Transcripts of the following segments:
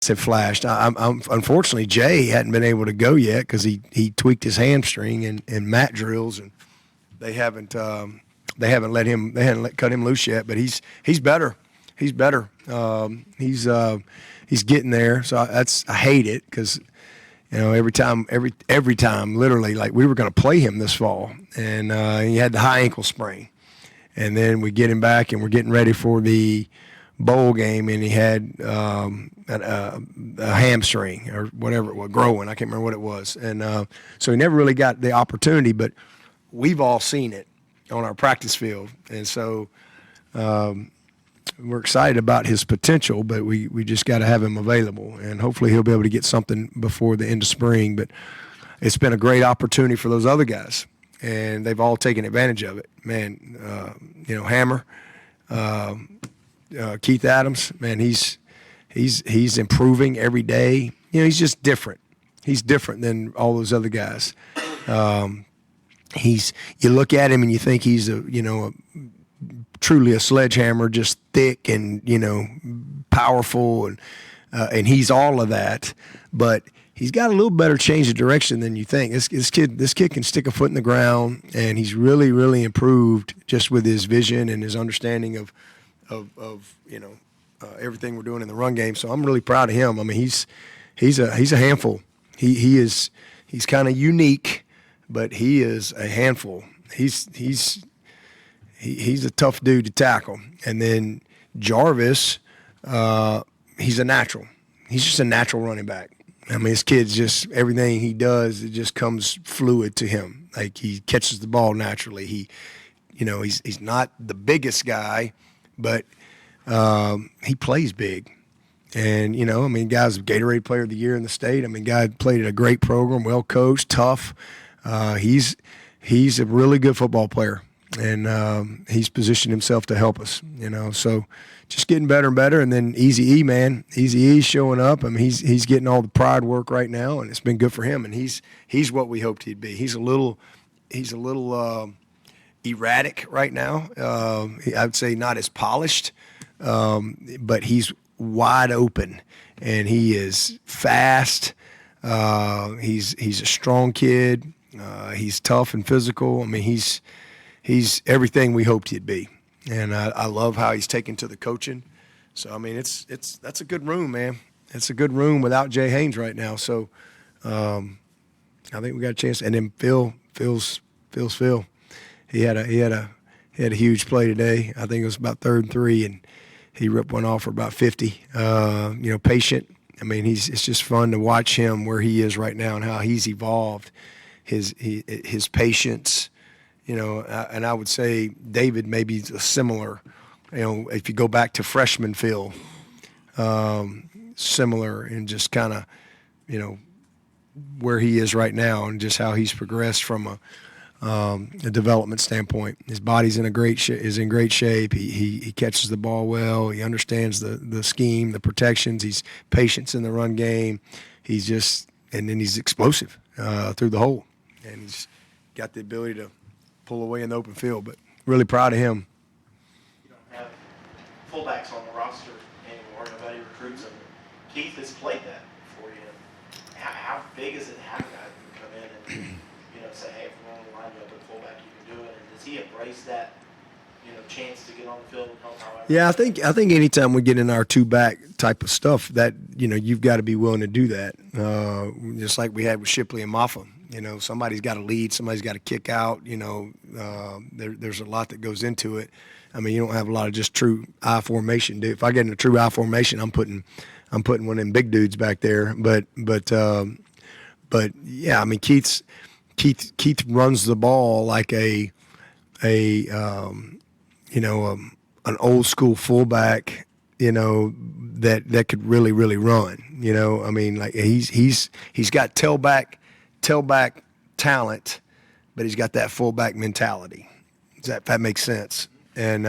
have flashed. I'm unfortunately Jay hadn't been able to go yet because he tweaked his hamstring in mat drills, and they haven't cut him loose yet. But he's better. He's better. He's getting there. So I hate it because every time, literally, like we were going to play him this fall, and he had the high ankle sprain, and then we get him back, and we're getting ready for the bowl game, and he had a hamstring or whatever it was, growing. I can't remember what it was, and so he never really got the opportunity. But we've all seen it on our practice field, and so we're excited about his potential. But we just got to have him available, and hopefully he'll be able to get something before the end of spring. But it's been a great opportunity for those other guys, and they've all taken advantage of it. Man, Hammer. Keith Adams, man, he's improving every day. He's just different. He's different than all those other guys. You look at him and you think he's truly a sledgehammer, just thick and powerful, and he's all of that. But he's got a little better change of direction than you think. This kid can stick a foot in the ground, and he's really, really improved just with his vision and his understanding of everything we're doing in the run game. So I'm really proud of him. I mean, he's a handful. He's kind of unique, but he is a handful. He's a tough dude to tackle. And then Jarvis, he's a natural. He's just a natural running back. I mean, this kid's just, everything he does, it just comes fluid to him. Like, he catches the ball naturally. He's not the biggest guy, but he plays big. And, guy's Gatorade Player of the Year in the state. I mean, guy played at a great program, well coached, tough. He's a really good football player, and he's positioned himself to help us, So just getting better and better. And then Easy E, man. Easy E's showing up. I mean, he's getting all the pride work right now, and it's been good for him. And he's what we hoped he'd be. He's a little erratic right now. I would say not as polished, but he's wide open, and he is fast. He's a strong kid. He's tough and physical. I mean, he's everything we hoped he'd be, and I love how he's taken to the coaching. So I mean, that's a good room, man. It's a good room without Jay Haynes right now. So I think we got a chance. And then Phil's Phil. He had a huge play today. I think it was about 3rd and 3, and he ripped one off for about 50. Patient. I mean, it's just fun to watch him where he is right now and how he's evolved. His patience, and I would say David maybe a similar. If you go back to freshman Phil, similar in just kind of, where he is right now and just how he's progressed from a development standpoint. His body's in great shape. He catches the ball well. He understands the scheme, the protections. He's patient in the run game. And then he's explosive through the hole, and he's got the ability to pull away in the open field. But really proud of him. You don't have fullbacks on the roster anymore. Nobody recruits them. Keith has played that for you. How big is it to have a guy who can come in and say, hey, if we're going to line you up with fullback, you can do it? And does he embrace that, chance to get on the field and help however? Yeah, I think anytime we get in our two-back type of stuff, that you've got to be willing to do that. Just like we had with Shipley and Mafah. Somebody's got to lead, somebody's got to kick out. There's a lot that goes into it. I mean, you don't have a lot of just true I formation. If I get in a true I formation, I'm putting one of them big dudes back there. But yeah, I mean, Keith runs the ball like an old school fullback, that could really, really run. I mean, like he's got tailback talent, but he's got that fullback mentality. That makes sense. And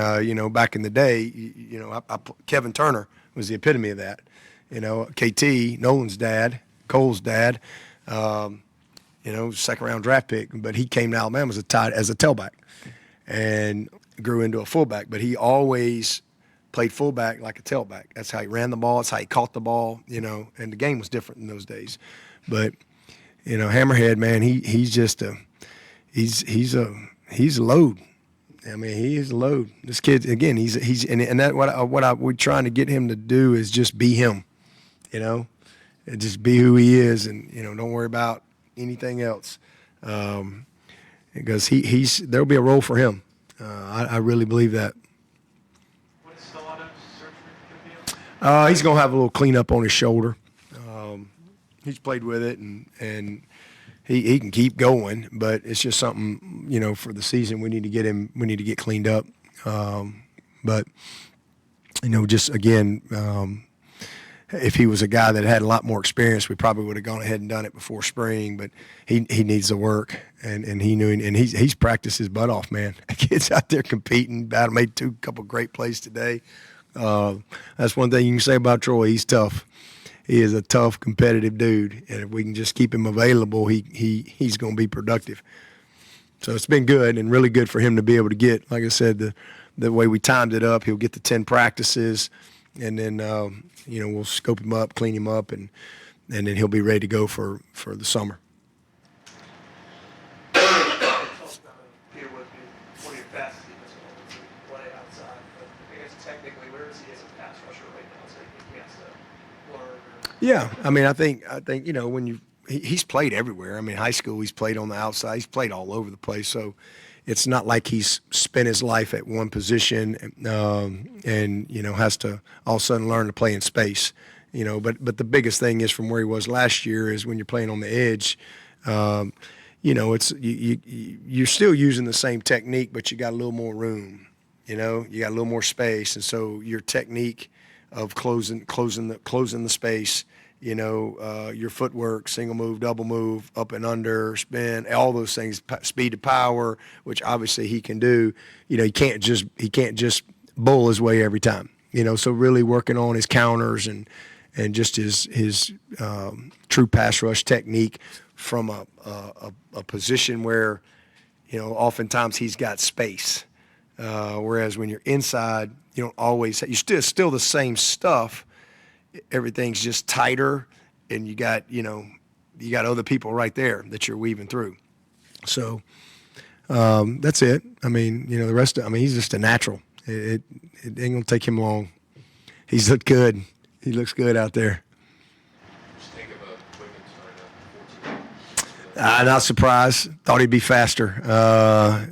back in the day, Kevin Turner was the epitome of that. KT, Nolan's dad, Cole's dad. Second round draft pick, but he came to Alabama as a tailback and grew into a fullback. But he always played fullback like a tailback. That's how he ran the ball. That's how he caught the ball, and the game was different in those days. But, Hammerhead, man, he's just he's a load. I mean, he is a load. This kid, again, and that we're trying to get him to do is just be him, and just be who he is, and don't worry about anything else, because there'll be a role for him. I really believe that. What is still out of surgery going to be? He's gonna have a little cleanup on his shoulder. He's played with it, and he can keep going, but it's just something, for the season we need to get cleaned up. But just again, if he was a guy that had a lot more experience, we probably would have gone ahead and done it before spring. But he needs the work, and he knew, and he's practiced his butt off, man. Kid's out there competing. Made a couple great plays today. That's one thing you can say about Troy. He's tough. He is a tough, competitive dude, and if we can just keep him available, he's going to be productive. So it's been good and really good for him to be able to get, like I said, the way we timed it up. He'll get the 10 practices, and then we'll scope him up, clean him up, and then he'll be ready to go for the summer. Peter would be one of your fastest defensive to play outside, but I guess technically, where is he as a pass rusher right now? So he has to learn. Yeah, I mean, I think when he's played everywhere. I mean, high school he's played on the outside. He's played all over the place. So it's not like he's spent his life at one position and has to all of a sudden learn to play in space. But the biggest thing is from where he was last year is when you're playing on the edge. It's you're still using the same technique, but you got a little more room. You got a little more space, and so your technique of closing the space, your footwork, single move, double move, up and under, spin, all those things, speed to power, which obviously he can do. He can't just bowl his way every time. So really working on his counters and just his true pass rush technique from a position where oftentimes he's got space, whereas when you're inside, you don't always. You're still the same stuff. Everything's just tighter, and you got other people right there that you're weaving through. So that's it. I mean, the rest of. I mean, he's just a natural. It ain't gonna take him long. He's looked good. He looks good out there. Just think about Wiggins starting out 14. Not surprised. Thought he'd be faster.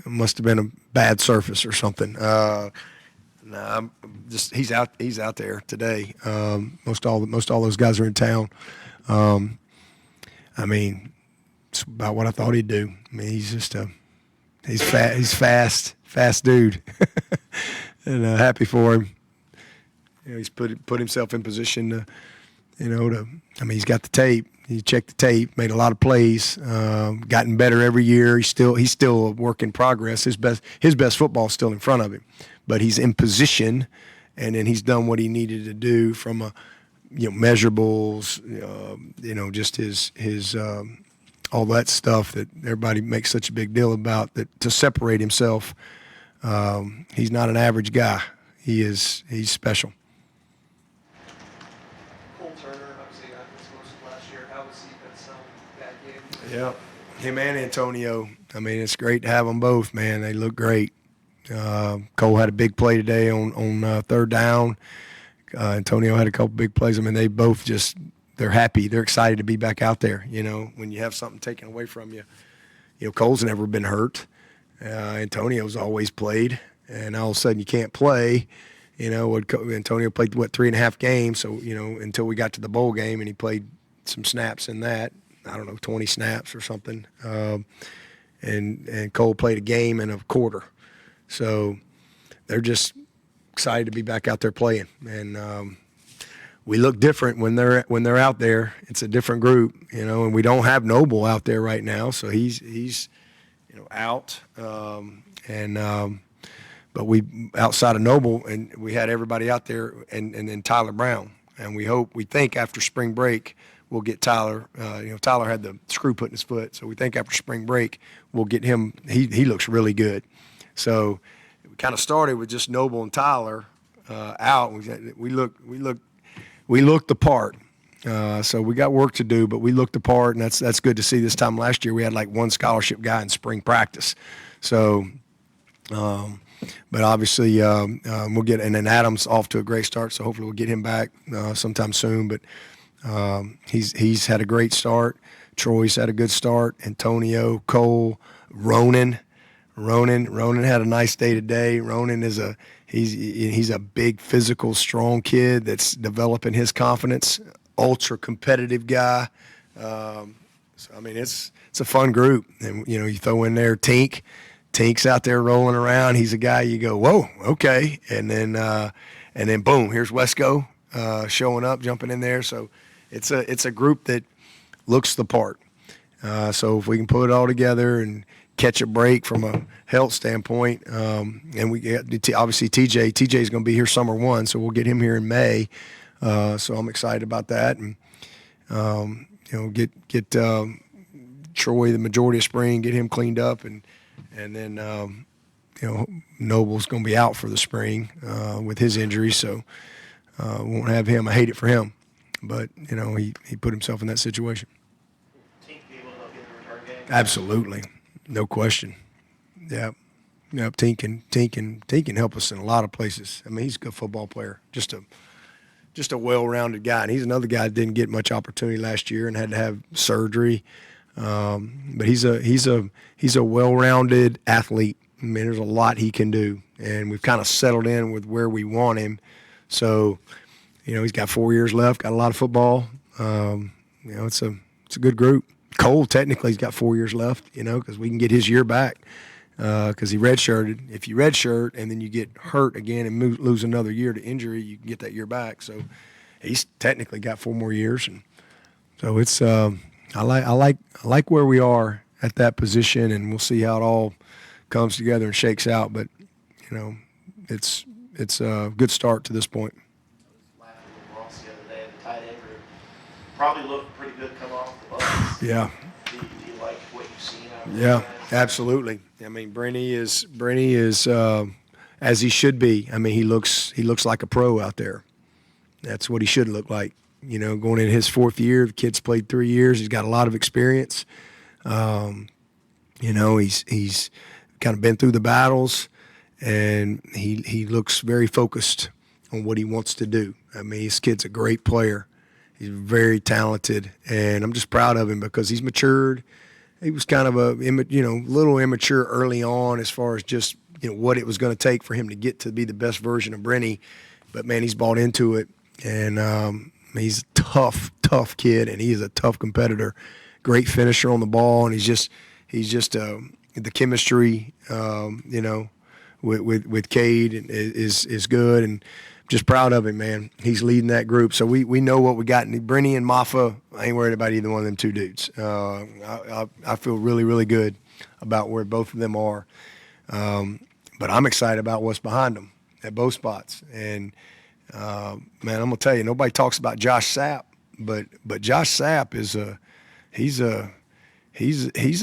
Must have been a bad surface or something. No, he's out there today. Most all those guys are in town. I mean, it's about what I thought he'd do. I mean, he's fast dude, and happy for him. He's put himself in position to. I mean, he's got the tape. He checked the tape, made a lot of plays, gotten better every year. He's still a work in progress. His best football is still in front of him, but he's in position, and then he's done what he needed to do from measurables, just his all that stuff that everybody makes such a big deal about, that to separate himself. He's not an average guy. He's special. Yeah, him and Antonio. I mean, it's great to have them both, man. They look great. Cole had a big play today on third down. Antonio had a couple big plays. I mean, they both they're happy. They're excited to be back out there. When you have something taken away from you. Cole's never been hurt. Antonio's always played, and all of a sudden you can't play. Antonio played 3.5 games, so until we got to the bowl game, and he played some snaps in that. I don't know, 20 snaps or something. And Cole played a game and a quarter. So they're just excited to be back out there playing. And we look different when they're out there. It's a different group, and we don't have Noble out there right now. So he's out. But we outside of Noble, and we had everybody out there, and then Tyler Brown. And we think after spring break, we'll get Tyler. Tyler had the screw put in his foot, so we think after spring break we'll get him. He looks really good. So we kind of started with just Noble and Tyler, out. We looked the part. So we got work to do, but we looked the part, and that's good to see. This time last year, we had like one scholarship guy in spring practice. So, but obviously we'll get, and then Adam's off to a great start. So hopefully we'll get him back sometime soon. But he's had a great start. Troy's had a good start. Antonio, Cole, Ronan had a nice day today. Ronan is he's a big, physical, strong kid that's developing his confidence. Ultra competitive guy. So I mean, it's a fun group. And you throw in there Tink's out there rolling around. He's a guy you go, whoa, okay, and then boom, here's Wesco showing up, jumping in there. So it's a group that looks the part. So if we can put it all together and catch a break from a health standpoint, and we get obviously TJ's going to be here summer 1, so we'll get him here in May. So I'm excited about that, and get Troy the majority of spring, get him cleaned up, and then Noble's going to be out for the spring with his injury, so won't have him. I hate it for him, but he put himself in that situation. Tink be able to look in the return game? Absolutely, no question. Yeah. Tink can help us in a lot of places. I mean, he's a good football player, just a well-rounded guy. And he's another guy that didn't get much opportunity last year and had to have surgery. But he's a well-rounded athlete. I mean, there's a lot he can do, and we've kind of settled in with where we want him. So, he's got 4 years left, got a lot of football. It's a good group. Cole technically has got 4 years left, because we can get his year back. Because he redshirted. If you redshirt and then you get hurt again and lose another year to injury, you can get that year back. So he's technically got 4 more years, and so it's I like where we are at that position, and we'll see how it all comes together and shakes out. But it's a good start to this point. I was laughing with Ross the other day at the tight end group. Probably looked pretty good coming off the bus. Yeah. Do you like what you've seen out of those Yeah, guys? absolutely. I mean, Brenny is as he should be. I mean, he looks like a pro out there. That's what he should look like. Going in his 4th year, the kid's played 3 years. He's got a lot of experience. He's kind of been through the battles, and he looks very focused on what he wants to do. I mean, this kid's a great player. He's very talented, and I'm just proud of him because he's matured. He was kind of a little immature early on as far as just what it was going to take for him to get to be the best version of Brenny. But man, he's bought into it, and he's a tough kid, and he is a tough competitor. Great finisher on the ball, and he's just the chemistry with Cade is good, and just proud of him, man. He's leading that group. So we know what we got. And Brenny and Mafah, I ain't worried about either one of them two dudes. I feel really, really good about where both of them are. But I'm excited about what's behind them at both spots. And, man, I'm going to tell you, nobody talks about Josh Sapp, but Josh Sapp he's a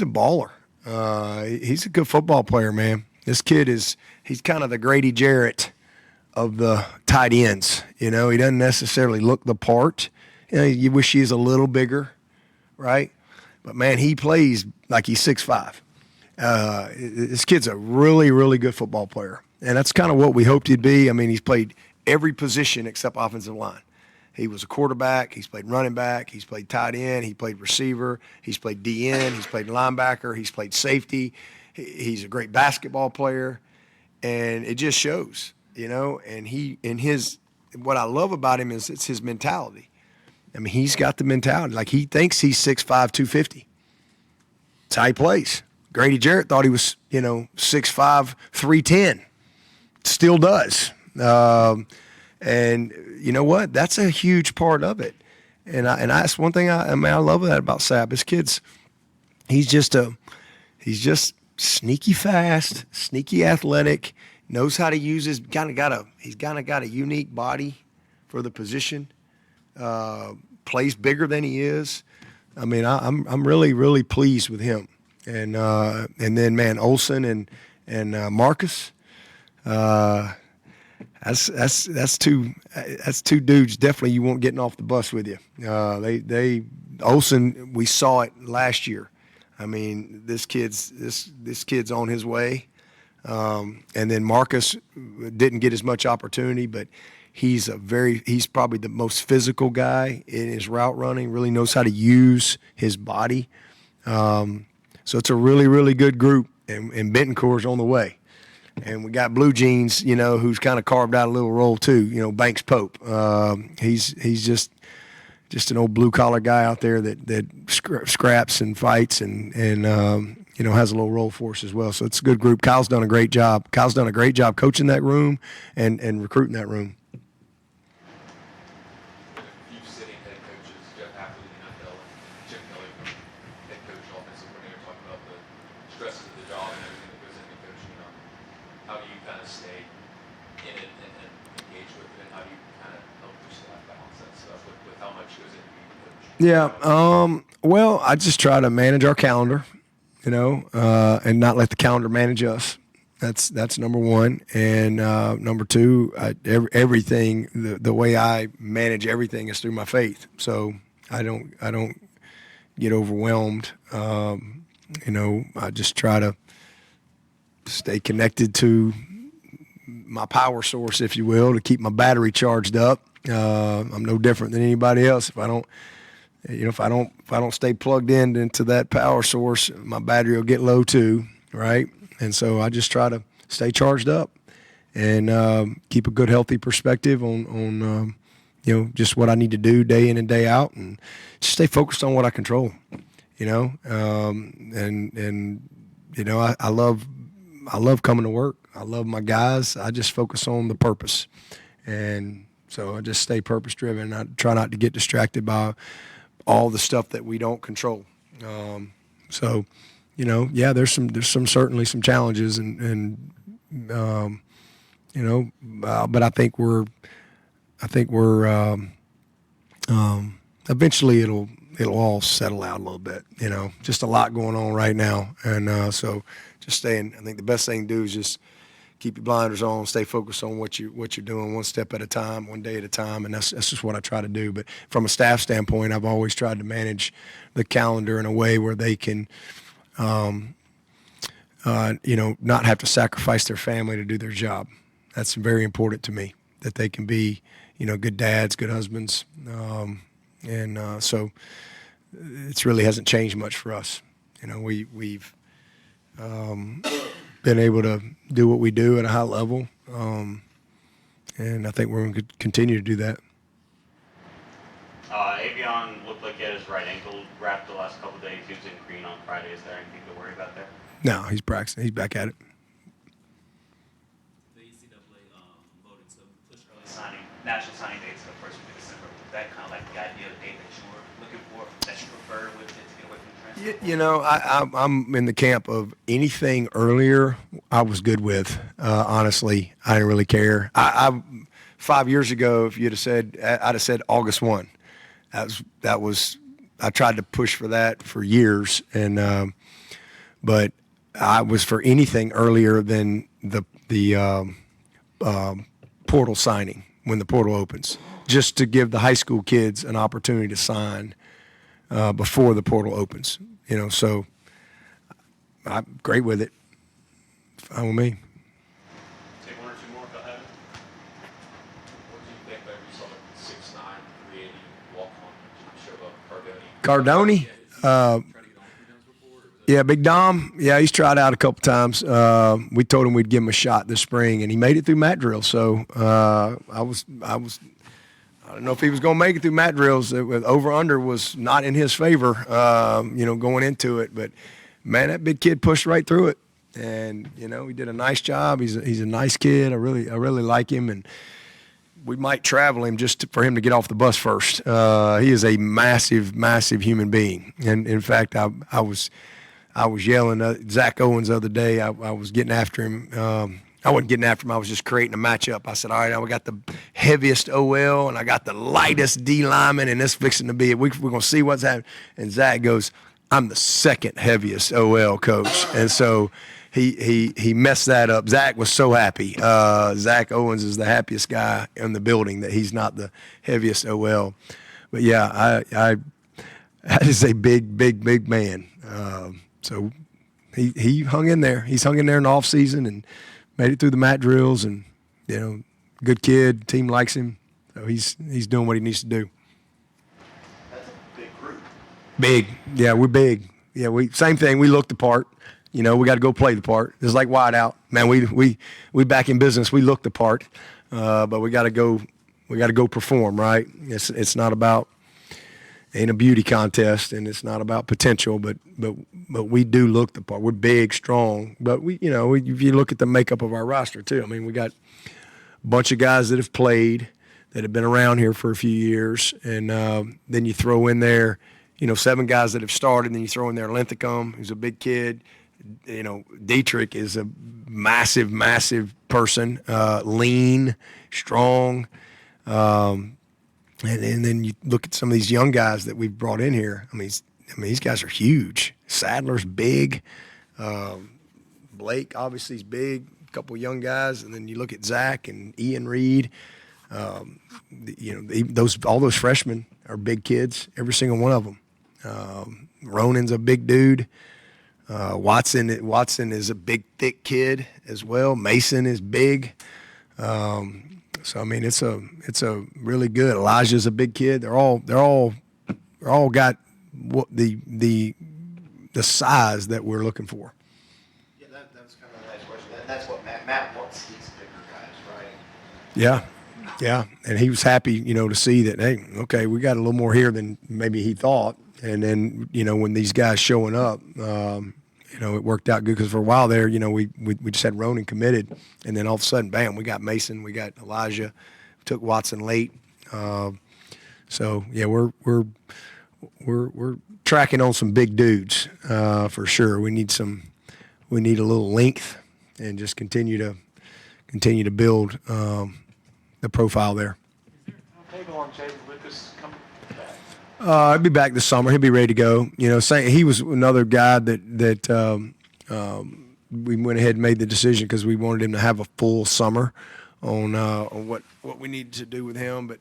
baller. He's a good football player, man. This kid he's kind of the Grady Jarrett of the tight ends. He doesn't necessarily look the part. You wish he was a little bigger, right? But, man, he plays like he's 6'5". This kid's a really, really good football player, and that's kind of what we hoped he'd be. I mean, he's played every position except offensive line. He was a quarterback. He's played running back. He's played tight end. He played receiver. He's played DN. He's played linebacker. He's played safety. He's a great basketball player, and it just shows. And what I love about him is it's his mentality. I mean, he's got the mentality. Like, he thinks he's 6'5", 250. That's how he plays. Grady Jarrett thought he was, 6'5", 310. Still does. And you know what? That's a huge part of it. And that's one thing I love that about Sapp. This kid's, he's just sneaky fast, sneaky athletic, knows how to use he's kind of got a unique body for the position. Plays bigger than he is. I mean, I'm really, really pleased with him. And then, man, Olsen and Marcus, That's two dudes definitely you want getting off the bus with you. They Olsen, we saw it last year. I mean, this kid's on his way. And then Marcus didn't get as much opportunity, but he's probably the most physical guy in his route running, really knows how to use his body. So it's a really, really good group, and Bentoncourt's on the way. And we got Blue Jeans, who's kind of carved out a little role too, Banks Pope. He's just an old blue collar guy out there that scraps and fights and has a little role for us as well. So it's a good group. Kyle's done a great job. Kyle's done a great job coaching that room and recruiting that room. Few sitting head coaches, Jeff Hafley in the NFL, and Chip Kelly, head coach, offensive coordinator, talking about the stresses of the job and everything that goes into coaching. How do you kind of stay in it and engage with it, and how do you kind of help your staff balance that stuff with how much goes into being a coach? Yeah. Well, I just try to manage our calendar, and not let the calendar manage us. That's number one. And number two, everything, the way I manage everything is through my faith. So I don't get overwhelmed. I just try to stay connected to my power source, if you will, to keep my battery charged up. I'm no different than anybody else. If I don't stay plugged into that power source, my battery will get low too, right? And so I just try to stay charged up and keep a good, healthy perspective on just what I need to do day in and day out, and just stay focused on what I control. I love coming to work. I love my guys. I just focus on the purpose, and so I just stay purpose driven. I try not to get distracted by all the stuff that we don't control. There's certainly some challenges, but I think we're eventually it'll all settle out a little bit. Just a lot going on right now, and so just staying. I think the best thing to do is just keep your blinders on, stay focused on what you're doing, one step at a time, one day at a time, and that's just what I try to do. But from a staff standpoint, I've always tried to manage the calendar in a way where they can, not have to sacrifice their family to do their job. That's very important to me, that they can be, good dads, good husbands, so it really hasn't changed much for us. We've been able to do what we do at a high level, and I think we're going to continue to do that. Avion looked like he had his right ankle wrapped the last couple of days. He was in green on Friday. Is there anything to worry about there? No, he's practicing. He's back at it. The NCAA voted to push early national signing dates to the first week of December. Was that kind of like the ideal date that you were looking for, that you preferred with it to get away from the transfer? I'm in the camp of anything earlier I was good with. Honestly, I didn't really care. I 5 years ago, if I'd have said August 1. That was I tried to push for that for years, and but I was for anything earlier than the portal signing when the portal opens, just to give the high school kids an opportunity to sign before the portal opens. So I'm great with it. Fine with me. Take one or two more. Go ahead. What do you think whenever you saw the 6'9", 380 walk-on show up, Cardoni? Cardoni? Trying to get on 3 downs before? Yeah, Big Dom. Yeah, he's tried out a couple times. We told him we'd give him a shot this spring, and he made it through mat drill. So I don't know if he was going to make it through mat drills. Over-under was not in his favor, going into it. But, man, that big kid pushed right through it. And, he did a nice job. He's a nice kid. I really like him. And we might travel him for him to get off the bus first. He is a massive, massive human being. And, in fact, I was yelling at Zach Owens the other day. I was getting after him. I wasn't getting after him. I was just creating a matchup. I said, all right, we got the heaviest OL and I got the lightest D lineman, and it's fixing to be it. We're going to see what's happening. And Zach goes, I'm the second heaviest OL coach. And so he messed that up. Zach was so happy. Zach Owens is the happiest guy in the building that he's not the heaviest OL. But yeah, that is a big man. So he hung in there. He's hung in there in the off season and made it through the mat drills, and good kid. Team likes him, so he's doing what he needs to do. That's a big group. Big, yeah, we're big. Yeah, same thing. We look the part. We got to go play the part. It's like wide out, man. We back in business. We look the part, but we got to go. We got to go perform, right? It's not about, ain't a beauty contest, and it's not about potential, but we do look the part. We're big, strong, but if you look at the makeup of our roster too, I mean, we got a bunch of guys that have played, that have been around here for a few years, and then you throw in there, 7 guys that have started, and then you throw in there Linthicum, who's a big kid. Dietrich is a massive person, lean, strong, and then you look at some of these young guys that we've brought in here. I mean, these guys are huge. Sadler's big. Blake obviously is big. A couple of young guys, and then you look at Zach and Ian Reed. All those freshmen are big kids. Every single one of them. Ronan's a big dude. Watson is a big, thick kid as well. Mason is big. So I mean, it's a really good. Elijah's a big kid. They're all got what the size that we're looking for. Yeah, that was kind of a nice question. That's what Matt wants. These bigger guys, right? Yeah, and he was happy, to see that. Hey, okay, we got a little more here than maybe he thought. And then, when these guys showing up, it worked out good, because for a while there, we just had Ronan committed, and then all of a sudden, bam, we got Mason, we got Elijah, we took Watson late. So yeah, we're tracking on some big dudes for sure. We need a little length, and just continue to build the profile there. Is there a timetable on Jay Lucas coming back? He'll be back this summer. He'll be ready to go. He was another guy that we went ahead and made the decision, because we wanted him to have a full summer on what we needed to do with him. But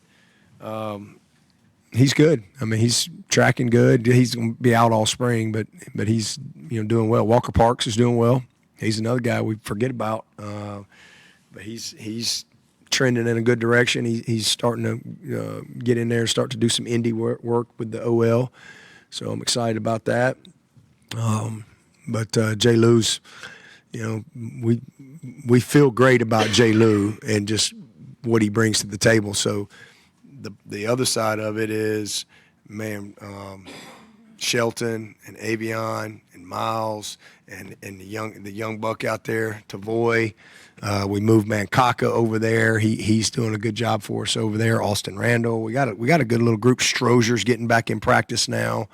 he's good. I mean, he's tracking good. He's going to be out all spring, but he's doing well. Walker Parks is doing well. He's another guy we forget about, but he's trending in a good direction. He's starting to get in there and start to do some indie work with the OL, so I'm excited about that. But Jay Lou's, we feel great about Jay Lou and just what he brings to the table. So the other side of it is, man, Shelton and Avion and Miles and the young buck out there, Tavoy. We moved Mankaka over there. He's doing a good job for us over there. Austin Randall. We got a good little group. Strozier's getting back in practice now,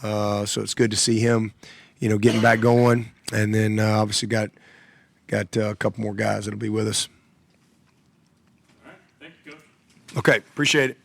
so it's good to see him, getting back going. And then obviously got a couple more guys that'll be with us. All right. Thank you, Coach. Okay, appreciate it.